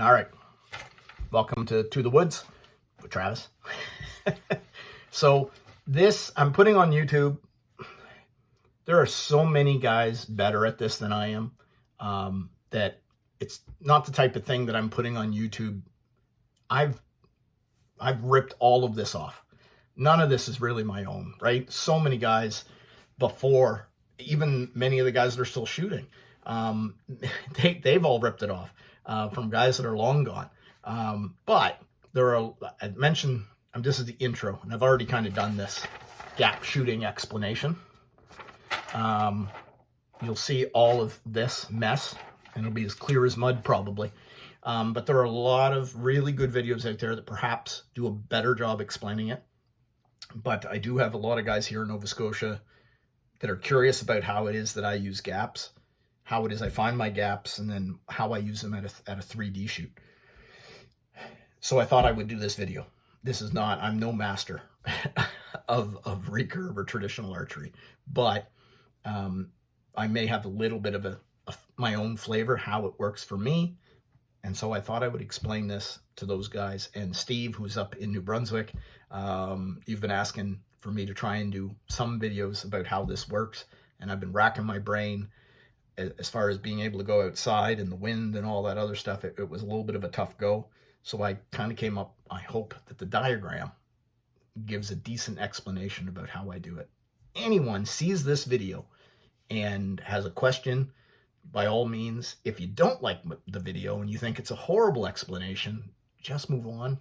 All right. Welcome to the Woods with Travis. So this I'm putting on YouTube. There are so many guys better at this than I am, that it's not the type of thing that I'm putting on YouTube. I've ripped all of this off. None of this is really my own, right? So many guys before, even many of the guys that are still shooting, they've all ripped it off from guys that are long gone. But there are, I mentioned, this is the intro, and I've already kind of done this gap shooting explanation. You'll see all of this mess, and it'll be as clear as mud probably. But there are a lot of really good videos out there that perhaps do a better job explaining it. But I do have a lot of guys here in Nova Scotia that are curious about how it is that I use gaps, how it is I find my gaps, and then how I use them at a 3D shoot. So I thought I would do this video. This is not, I'm no master of recurve or traditional archery, but I may have a little bit of my own flavor, how it works for me. And so I thought I would explain this to those guys. And Steve, who's up in New Brunswick, you've been asking for me to try and do some videos about how this works. And I've been racking my brain as far as being able to go outside in the wind and all that other stuff. It was a little bit of a tough go. So I kind of came up, I hope that the diagram gives a decent explanation about how I do it. Anyone sees this video and has a question, by all means, if you don't like the video and you think it's a horrible explanation, just move on.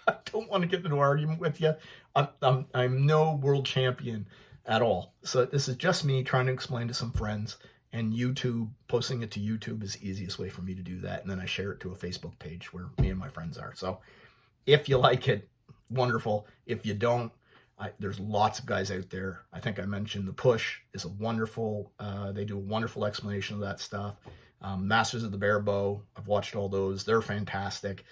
I don't want to get into an argument with you. I'm no world champion at all. So this is just me trying to explain to some friends, and YouTube, posting it to YouTube is the easiest way for me to do that. And then I share it to a Facebook page where me and my friends are. So if you like it, wonderful. If you don't, there's lots of guys out there. I think I mentioned The Push is a wonderful, they do a wonderful explanation of that stuff. Masters of the Bare Bow, I've watched all those. They're fantastic.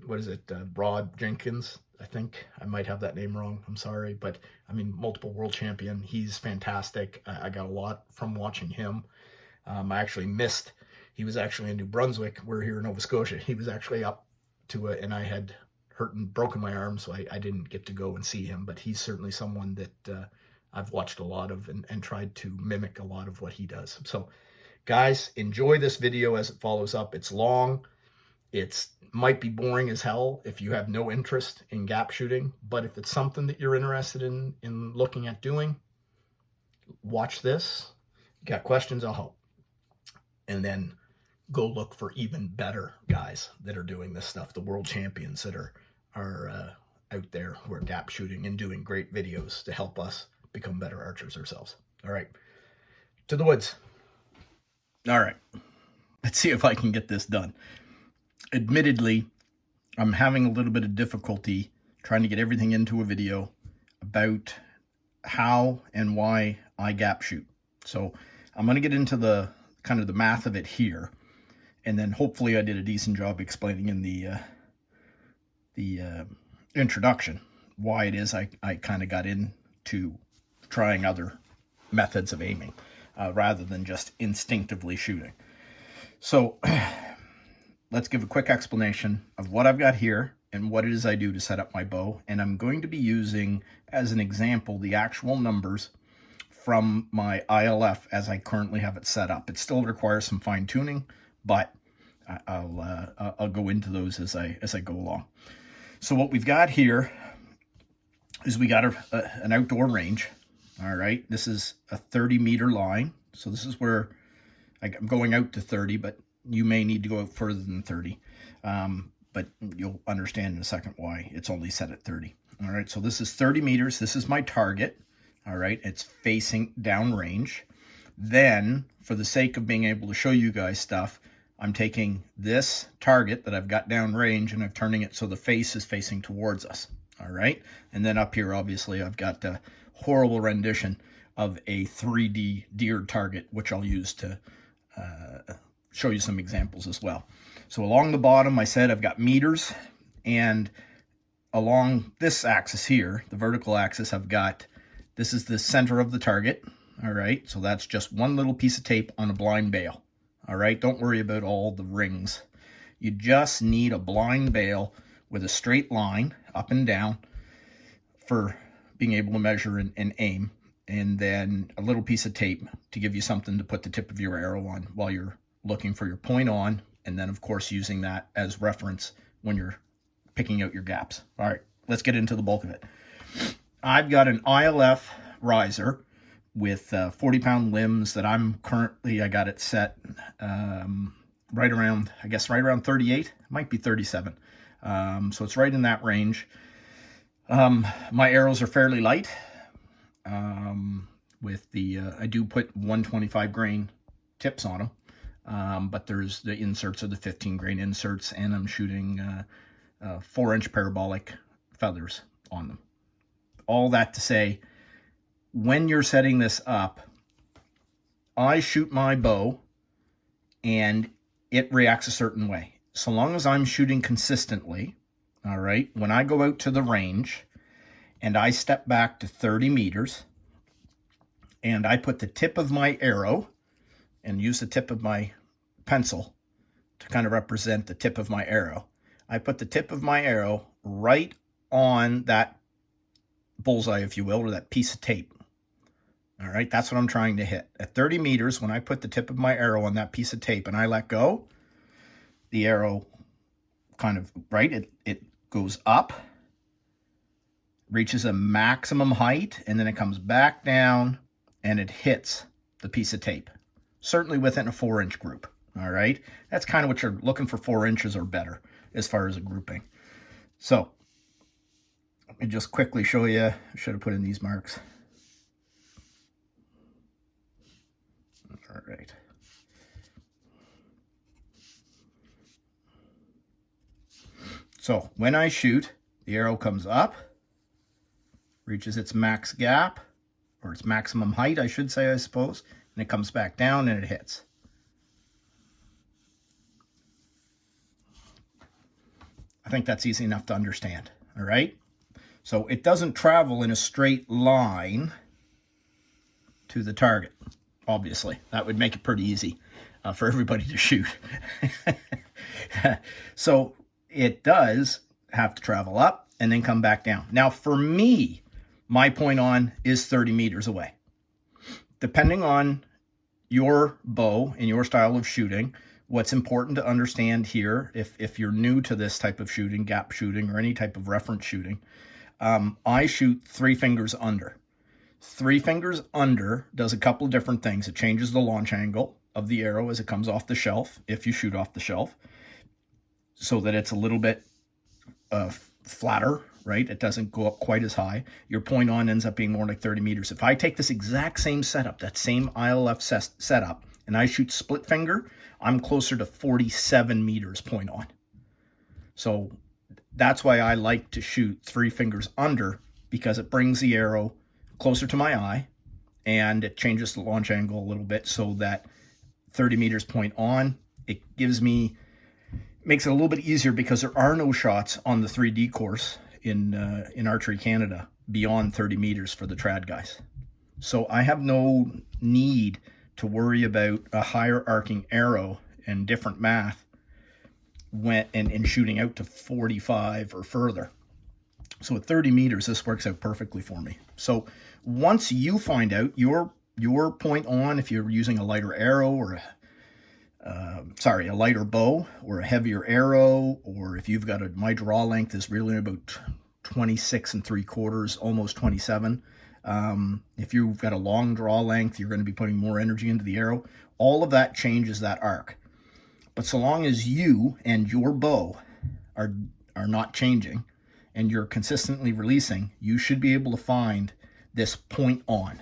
What is it? Rod Jenkins, I think. I might have that name wrong. I'm sorry. But, I mean, multiple world champion. He's fantastic. I got a lot from watching him. I actually missed. He was actually in New Brunswick. We're here in Nova Scotia. He was actually up to it, and I had hurt and broken my arm, so I didn't get to go and see him. But he's certainly someone that I've watched a lot of and tried to mimic a lot of what he does. So, guys, enjoy this video as it follows up. It's long. It might be boring as hell if you have no interest in gap shooting, but if it's something that you're interested in looking at doing, watch this. You got questions, I'll help. And then go look for even better guys that are doing this stuff, the world champions that are out there who are gap shooting and doing great videos to help us become better archers ourselves. All right, to the woods. All right, let's see if I can get this done. Admittedly, I'm having a little bit of difficulty trying to get everything into a video about how and why I gap shoot. So I'm going to get into the kind of the math of it here, and then hopefully I did a decent job explaining in the introduction why it is I kind of got into trying other methods of aiming rather than just instinctively shooting. So let's give a quick explanation of what I've got here and what it is I do to set up my bow. And I'm going to be using, as an example, the actual numbers from my ILF as I currently have it set up. It still requires some fine tuning, but I'll go into those as I go along. So what we've got here is we got an outdoor range. All right, this is a 30-meter line. So this is where I'm going out to 30, but you may need to go out further than 30. But you'll understand in a second why it's only set at 30. All right, so this is 30 meters. This is my target. All right, it's facing downrange. Then, for the sake of being able to show you guys stuff, I'm taking this target that I've got downrange and I'm turning it so the face is facing towards us. All right, and then up here, obviously, I've got a horrible rendition of a 3D deer target, which I'll use to show you some examples as well. So along the bottom, I said I've got meters, and along this axis here, the vertical axis, I've got, this is the center of the target. All right, so that's just one little piece of tape on a blind bail. All right, don't worry about all the rings. You just need a blind bail with a straight line up and down for being able to measure and aim, and then a little piece of tape to give you something to put the tip of your arrow on while you're looking for your point on, and then of course using that as reference when you're picking out your gaps. All right, let's get into the bulk of it. I've got an ILF riser with 40-pound limbs that I got it set right around 38, it might be 37. So it's right in that range. My arrows are fairly light. With the, I do put 125 grain tips on them. But there's the inserts are the 15 grain inserts, and I'm shooting 4-inch parabolic feathers on them. All that to say, when you're setting this up, I shoot my bow and it reacts a certain way. So long as I'm shooting consistently, all right, when I go out to the range and I step back to 30 meters and I put the tip of my arrow and use the tip of my pencil to kind of represent the tip of my arrow, I put the tip of my arrow right on that bullseye, if you will, or that piece of tape. All right, that's what I'm trying to hit. At 30 meters, when I put the tip of my arrow on that piece of tape and I let go, the arrow kind of, right, it goes up, reaches a maximum height, and then it comes back down and it hits the piece of tape, certainly within a 4-inch group. All right, that's kind of what you're looking for, 4 inches or better as far as a grouping. So let me just quickly show you. I should have put in these marks. All right. So when I shoot, the arrow comes up, reaches its max gap, or its maximum height, I should say, I suppose, and it comes back down and it hits. I think that's easy enough to understand, all right? So it doesn't travel in a straight line to the target, obviously. That would make it pretty easy for everybody to shoot. So it does have to travel up and then come back down. Now for me, my point on is 30 meters away. Depending on your bow and your style of shooting, what's important to understand here, if you're new to this type of shooting, gap shooting, or any type of reference shooting, I shoot 3 fingers under. 3 fingers under does a couple of different things. It changes the launch angle of the arrow as it comes off the shelf, if you shoot off the shelf, so that it's a little bit flatter, right? It doesn't go up quite as high. Your point on ends up being more like 30 meters. If I take this exact same setup, that same ILF setup, and I shoot split finger, I'm closer to 47 meters point on. So that's why I like to shoot 3 fingers under, because it brings the arrow closer to my eye and it changes the launch angle a little bit, so that 30 meters point on, it makes it a little bit easier, because there are no shots on the 3D course in Archery Canada beyond 30 meters for the trad guys. So I have no need to worry about a higher arcing arrow and different math and shooting out to 45 or further. So at 30 meters, this works out perfectly for me. So once you find out your point on, if you're using a lighter arrow or a lighter bow or a heavier arrow, or if you've got my draw length is really about 26 3/4, almost 27. If you've got a long draw length, you're going to be putting more energy into the arrow. All of that changes that arc. But so long as you and your bow are not changing and you're consistently releasing, you should be able to find this point on.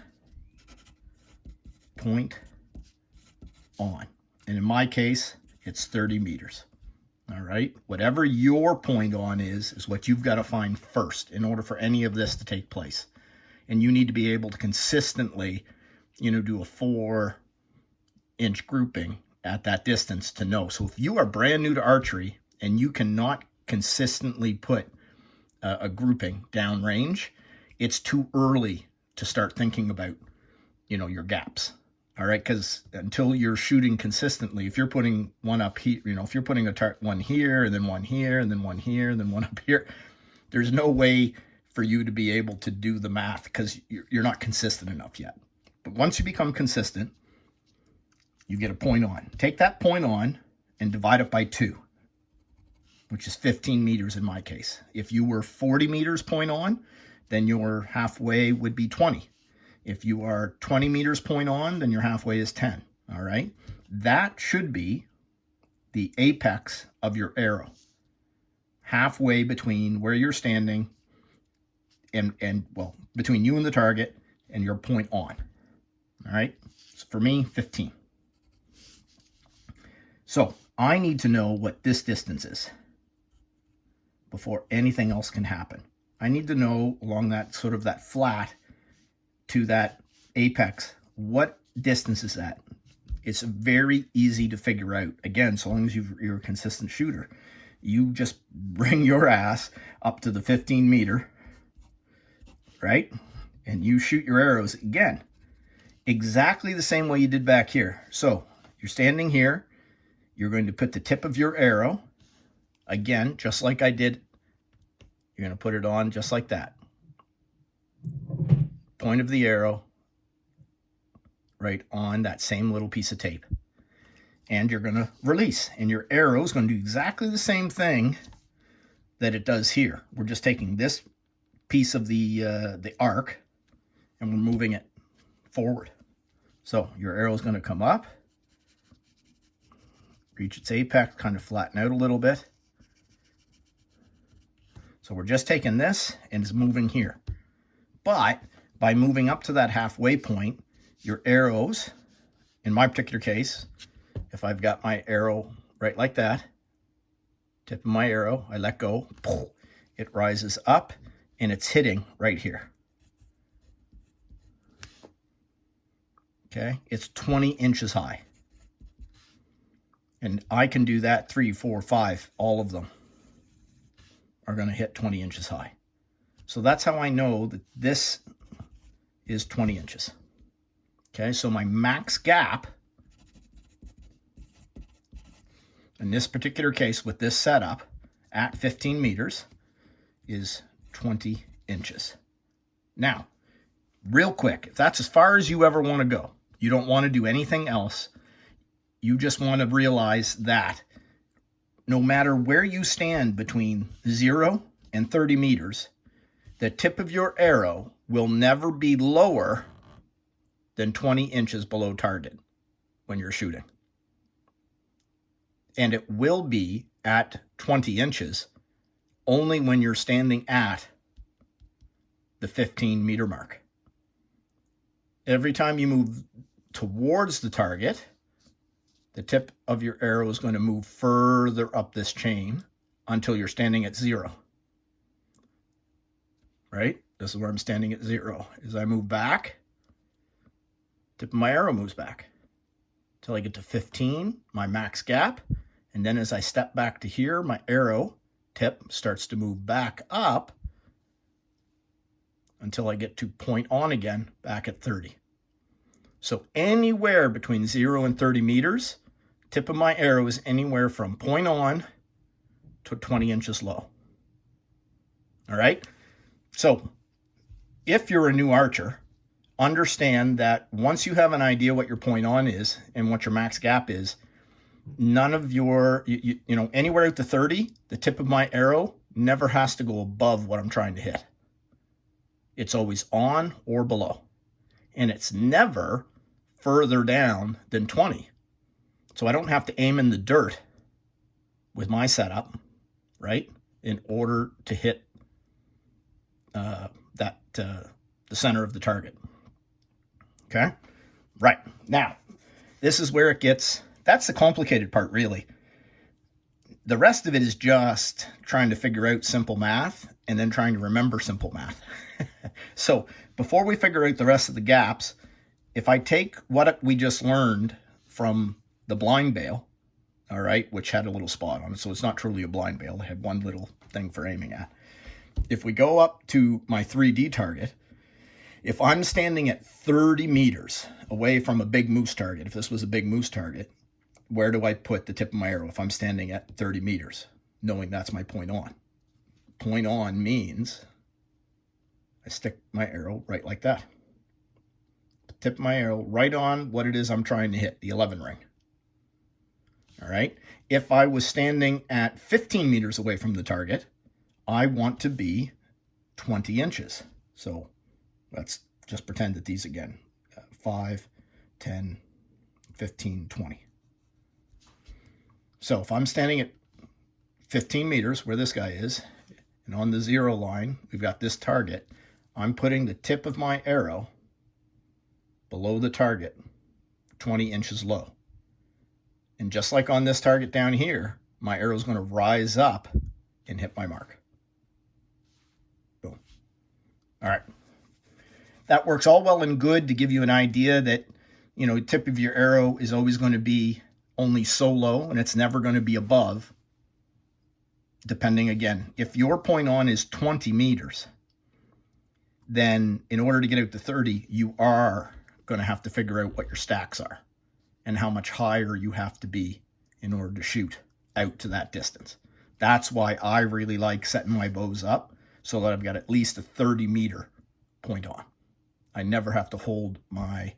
Point on. And in my case, it's 30 meters. All right. Whatever your point on is what you've got to find first in order for any of this to take place. And you need to be able to consistently, do a 4-inch grouping at that distance to know. So if you are brand new to archery and you cannot consistently put a grouping downrange, it's too early to start thinking about, your gaps. All right, because until you're shooting consistently, if you're putting one up here, you know, if you're putting one here and then one here and then one here and then one up here, there's no way for you to be able to do the math because you're not consistent enough yet. But once you become consistent, you get a point on. Take that point on and divide it by 2, which is 15 meters in my case. If you were 40 meters point on, then your halfway would be 20. If you are 20 meters point on, then your halfway is 10, all right? That should be the apex of your arrow, halfway between where you're standing and well, between you and the target and your point on, all right? So for me, 15. So I need to know what this distance is before anything else can happen. I need to know along that sort of that flat to that apex, what distance is that? It's very easy to figure out. Again, so long as you're a consistent shooter, you just bring your ass up to the 15 meter, right? And you shoot your arrows again, exactly the same way you did back here. So you're standing here, you're going to put the tip of your arrow, again, just like I did. You're going to put it on just like that. Point of the arrow right on that same little piece of tape. And you're going to release. And your arrow is going to do exactly the same thing that it does here. We're just taking this piece of the arc and we're moving it forward. So your arrow is going to come up, reach its apex, kind of flatten out a little bit. So we're just taking this and it's moving here. But by moving up to that halfway point, your arrows, in my particular case, if I've got my arrow right like that, tip of my arrow, I let go, it rises up and it's hitting right here. Okay, it's 20 inches high. And I can do that 3, 4, 5, all of them are going to hit 20 inches high. So that's how I know that this is 20 inches. Okay, so my max gap in this particular case with this setup at 15 meters is 20 inches. Now, real quick, if that's as far as you ever want to go, you don't want to do anything else, you just want to realize that no matter where you stand between 0 and 30 meters, the tip of your arrow will never be lower than 20 inches below target when you're shooting. And it will be at 20 inches only when you're standing at the 15 meter mark. Every time you move towards the target, the tip of your arrow is going to move further up this chain until you're standing at 0. Right? This is where I'm standing at 0. As I move back, tip of my arrow moves back until I get to 15, my max gap. And then as I step back to here, my arrow tip starts to move back up until I get to point on again back at 30. So anywhere between 0 and 30 meters, tip of my arrow is anywhere from point on to 20 inches low. All right? So if you're a new archer, understand that once you have an idea what your point on is and what your max gap is, none of your, you know, anywhere out to 30, the tip of my arrow never has to go above what I'm trying to hit. It's always on or below. And it's never further down than 20. So I don't have to aim in the dirt with my setup, right, in order to hit the center of the target. Okay? Right. Now, this is where it gets, that's the complicated part, really. The rest of it is just trying to figure out simple math and then trying to remember simple math. So before we figure out the rest of the gaps, if I take what we just learned from the blind bail, all right, which had a little spot on it, so it's not truly a blind bail, it had one little thing for aiming at. If we go up to my 3D target, If I'm standing at 30 meters away from a big moose target, if this was a big moose target, where do I put the tip of my arrow if I'm standing at 30 meters, knowing that's my point on? Point on means I stick my arrow right like that. Tip my arrow right on what it is I'm trying to hit, the 11 ring. All right. If I was standing at 15 meters away from the target, I want to be 20 inches. So let's just pretend that these again, 5, 10, 15, 20. So if I'm standing at 15 meters where this guy is, and on the 0 line, we've got this target, I'm putting the tip of my arrow below the target, 20 inches low. And just like on this target down here, my arrow is going to rise up and hit my mark. Boom. All right. That works all well and good to give you an idea that, you know, the tip of your arrow is always going to be only so low and it's never going to be above. Depending, again, if your point on is 20 meters, then in order to get out to 30, you are going to have to figure out what your stacks are and how much higher you have to be in order to shoot out to that distance. That's why I really like setting my bows up so that I've got at least a 30-meter point on. I never have to hold my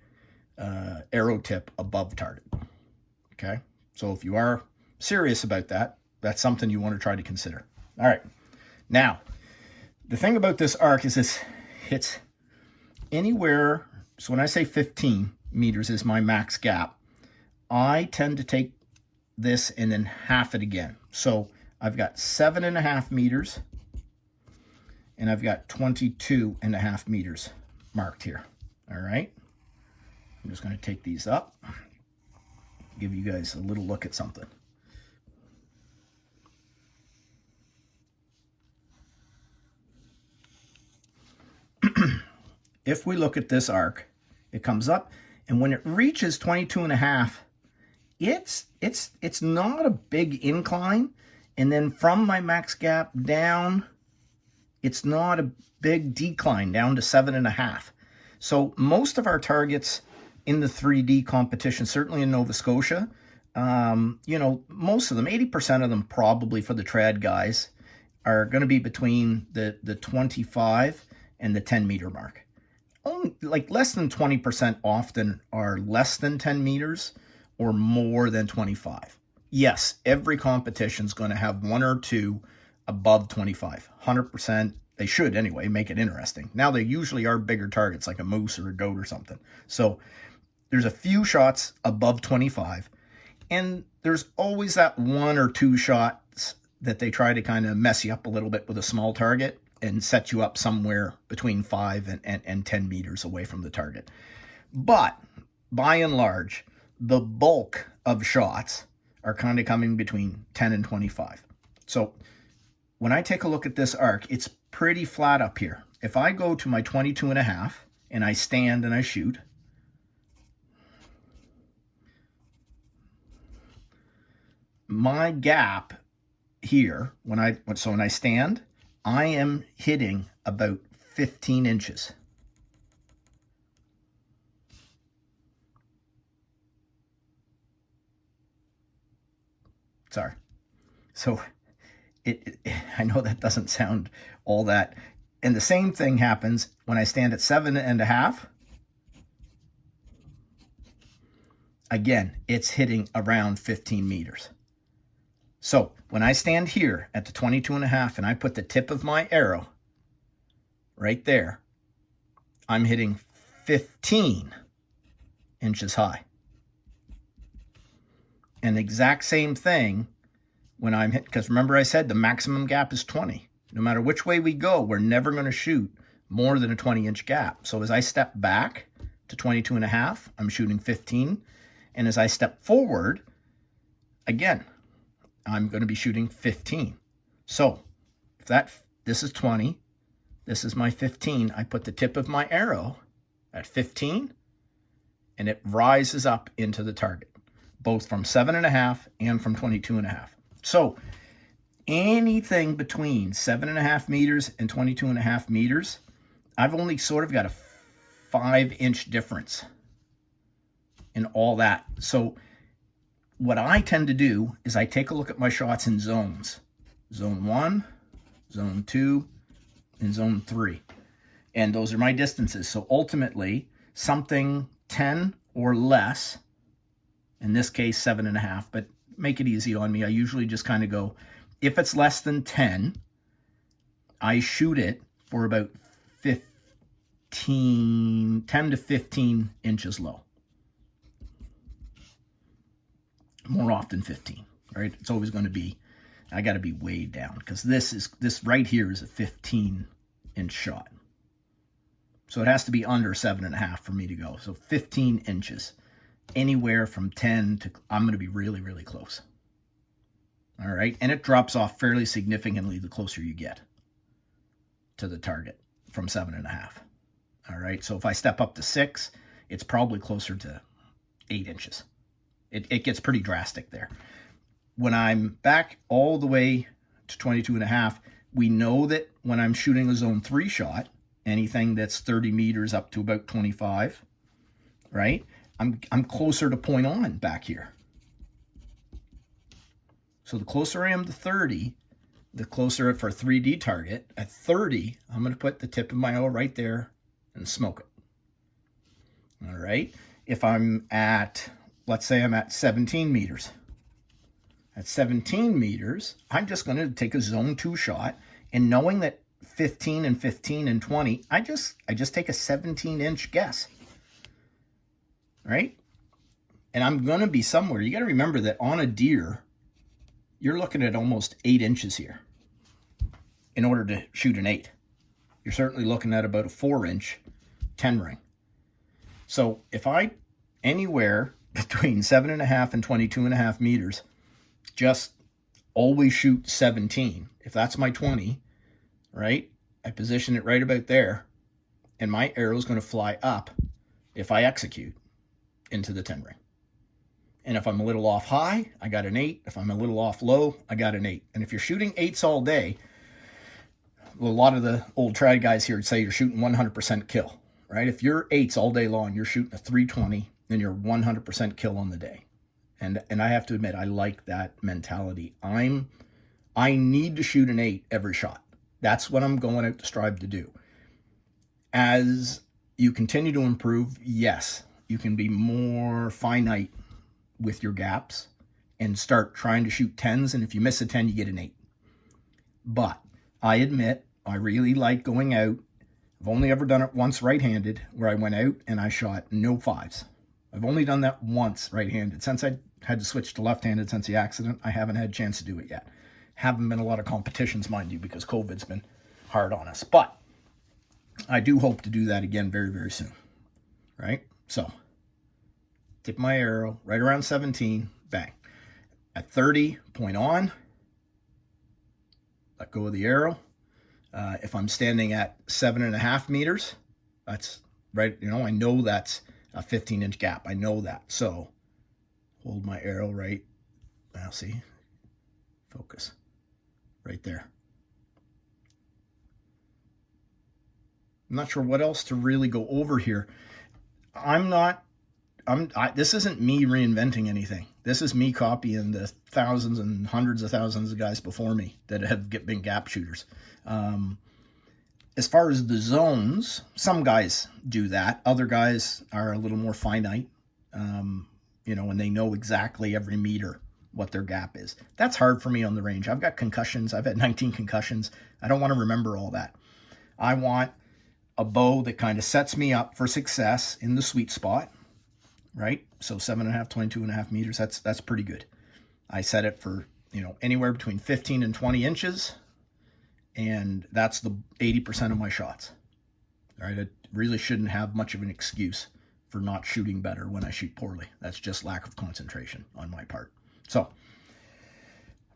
arrow tip above target. Okay, so if you are serious about that, that's something you want to try to consider. All right, now the thing about this arc is it's anywhere. So when I say 15 meters is my max gap, I tend to take this and then half it again. So I've got 7.5 meters and I've got 22.5 meters marked here. All right. I'm just going to take these up, give you guys a little look at something. If we look at this arc, it comes up, and when it reaches 22.5, it's not a big incline, and then from my max gap down, it's not a big decline down to 7.5. So most of our targets in the 3D competition, certainly in Nova Scotia, you know, most of them, 80% of them probably for the trad guys, are going to be between the 25 and the 10-meter mark. Only, like less than 20% often are less than 10 meters or more than 25. Yes, every competition is going to have one or two above 25. 100%, they should anyway, make it interesting. Now, they usually are bigger targets like a moose or a goat or something. So there's a few shots above 25, and there's always that one or two shots that they try to kind of mess you up a little bit with a small target and set you up somewhere between 5 and 10 meters away from the target. But by and large, the bulk of shots are kind of coming between 10 and 25. So when I take a look at this arc, it's pretty flat up here. If I go to my 22.5 and I stand and I shoot, my gap here, when I stand, I am hitting about 15 inches. Sorry. So I know that doesn't sound all that. And the same thing happens when I stand at 7.5. Again, it's hitting around 15 meters. So when I stand here at the 22.5 and I put the tip of my arrow right there, I'm hitting 15 inches high. And the exact same thing when I'm hit, because remember I said the maximum gap is 20. No matter which way we go, we're never going to shoot more than a 20-inch gap. So as I step back to 22.5, I'm shooting 15. And as I step forward, again, I'm going to be shooting 15. So if this is 20, this is my 15, I put the tip of my arrow at 15, and it rises up into the target, both from 7.5 and from 22.5. So anything between 7.5 meters and 22.5 meters, I've only sort of got a 5-inch difference in all that. So what I tend to do is I take a look at my shots in zones. Zone 1, Zone 2, and Zone 3. And those are my distances. So ultimately, something 10 or less, in this case 7.5, but make it easy on me. I usually just kind of go, if it's less than 10, I shoot it for about 10 to 15 inches low. More often 15, right? It's always going to be, I got to be way down, because this right here is a 15-inch shot. So it has to be under 7.5 for me to go. So 15 inches, anywhere from 10 to, I'm going to be really, really close. All right. And it drops off fairly significantly the closer you get to the target from 7.5. All right. So if I step up to 6, it's probably closer to 8 inches. It gets pretty drastic there. When I'm back all the way to 22.5, we know that when I'm shooting a zone 3 shot, anything that's 30 meters up to about 25, right? I'm closer to point on back here. So the closer I am to 30, the closer for a 3D target. At 30, I'm going to put the tip of my arrow right there and smoke it. All right. If I'm at, let's say I'm at 17 meters. At 17 meters, I'm just going to take a zone 2 shot, and knowing that 15 and 15 and 20, I just take a 17-inch guess. Right? And I'm going to be somewhere. You got to remember that on a deer, you're looking at almost 8 inches here in order to shoot an 8. You're certainly looking at about a 4-inch 10 ring. So if I anywhere between 7.5 and 22.5 meters, just always shoot 17. If that's my 20, right? I position it right about there, and my arrow is going to fly up if I execute into the 10 ring. And if I'm a little off high, I got an 8. If I'm a little off low, I got an 8. And if you're shooting 8s all day, well, a lot of the old trad guys here would say you're shooting 100% kill, right? If you're 8s all day long, you're shooting a 320, then you're 100% kill on the day. And I have to admit, I like that mentality. I need to shoot an 8 every shot. That's what I'm going out to strive to do. As you continue to improve, yes, you can be more finite with your gaps and start trying to shoot 10s. And if you miss a 10, you get an 8. But I admit, I really like going out. I've only ever done it once right-handed, where I went out and I shot no 5s. I've only done that once right-handed. Since I had to switch to left-handed since the accident, I haven't had a chance to do it yet. Haven't been a lot of competitions, mind you, because COVID's been hard on us. But I do hope to do that again very, very soon. Right? So, tip my arrow right around 17, bang. At 30, point on. Let go of the arrow. If I'm standing at 7.5 meters, that's right, I know that's a 15-inch gap. I know that. So hold my arrow right, now see, focus, right there. I'm not sure what else to really go over here. This isn't me reinventing anything. This is me copying the thousands and hundreds of thousands of guys before me that have been gap shooters. As far as the zones, some guys do that. Other guys are a little more finite, and they know exactly every meter what their gap is. That's hard for me on the range. I've got concussions. I've had 19 concussions. I don't want to remember all that. I want a bow that kind of sets me up for success in the sweet spot, right? So 7.5, 22.5 meters, that's pretty good. I set it for, anywhere between 15 and 20 inches, and that's the 80% of my shots. All right, I really shouldn't have much of an excuse for not shooting better when I shoot poorly. That's just lack of concentration on my part. So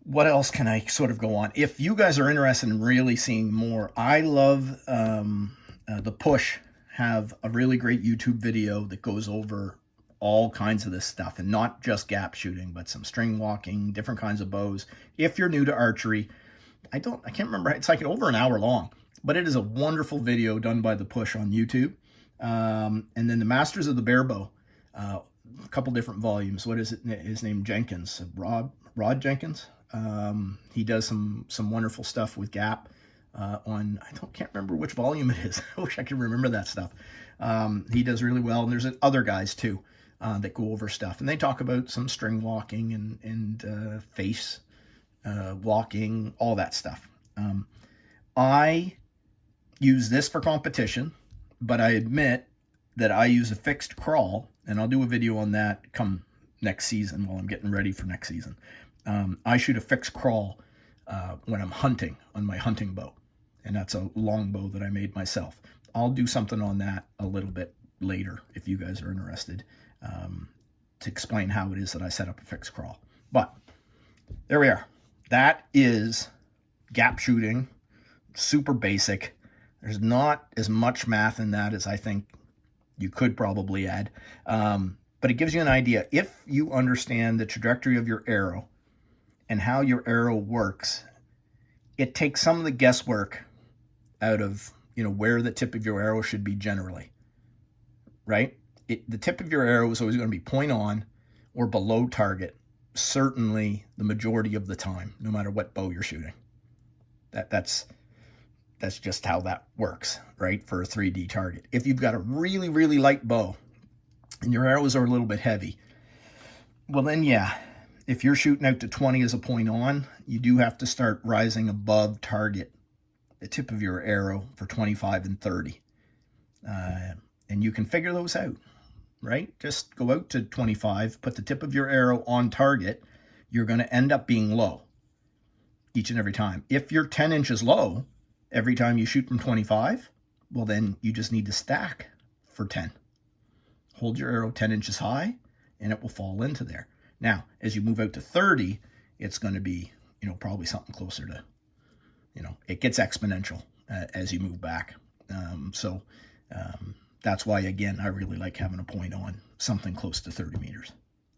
what else can I sort of go on? If you guys are interested in really seeing more, I love the Push have a really great YouTube video that goes over all kinds of this stuff, and not just gap shooting, but some string walking, different kinds of bows. If you're new to archery, I can't remember, it's like over an hour long, but it is a wonderful video done by the Push on YouTube. And then the Masters of the Bear Bow, a couple different volumes. What is it? His name Jenkins, Rod Jenkins. He does some wonderful stuff with Gap on, can't remember which volume it is. I wish I could remember that stuff. He does really well, and there's other guys too that go over stuff, and they talk about some string walking and face walking, all that stuff. I use this for competition, but I admit that I use a fixed crawl, and I'll do a video on that come next season while I'm getting ready for next season. I shoot a fixed crawl when I'm hunting on my hunting bow, and that's a long bow that I made myself. I'll do something on that a little bit later if you guys are interested, to explain how it is that I set up a fixed crawl. But there we are. That is gap shooting, super basic. There's not as much math in that as I think you could probably add, but it gives you an idea. If you understand the trajectory of your arrow and how your arrow works, it takes some of the guesswork out of, where the tip of your arrow should be generally, right? The tip of your arrow is always going to be point on or below target, certainly the majority of the time, no matter what bow you're shooting. That's just how that works, right, for a 3D target. If you've got a really, really light bow and your arrows are a little bit heavy, well then, yeah, if you're shooting out to 20 as a point on, you do have to start rising above target, the tip of your arrow, for 25 and 30. And you can figure those out, right? Just go out to 25, put the tip of your arrow on target. You're going to end up being low each and every time. If you're 10 inches low every time you shoot from 25, well then you just need to stack for 10. Hold your arrow 10 inches high and it will fall into there. Now, as you move out to 30, it's going to be, probably something closer to, it gets exponential as you move back. That's why, again, I really like having a point on something close to 30 meters.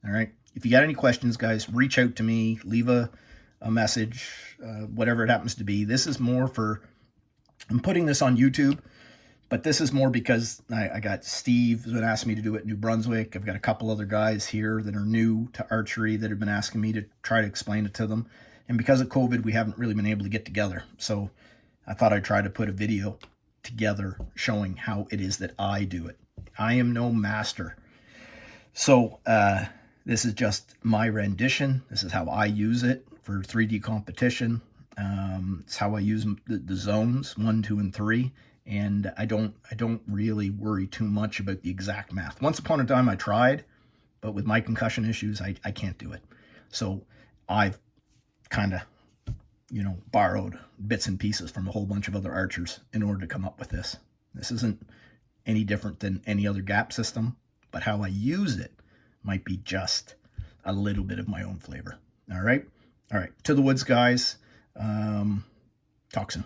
All right. If you got any questions, guys, reach out to me, leave a message, whatever it happens to be. This is more for, I'm putting this on YouTube, but this is more because I got Steve who's been asking me to do it in New Brunswick. I've got a couple other guys here that are new to archery that have been asking me to try to explain it to them. And because of COVID, we haven't really been able to get together. So I thought I'd try to put a video together showing how it is that I do it. I am no master. So this is just my rendition. This is how I use it for 3D competition. It's how I use the zones 1, 2, and 3. And I don't really worry too much about the exact math. Once upon a time I tried, but with my concussion issues, I can't do it. So I've kind of, borrowed bits and pieces from a whole bunch of other archers in order to come up with this. This isn't any different than any other gap system, but how I use it might be just a little bit of my own flavor. All right. To the woods, guys. Talk soon.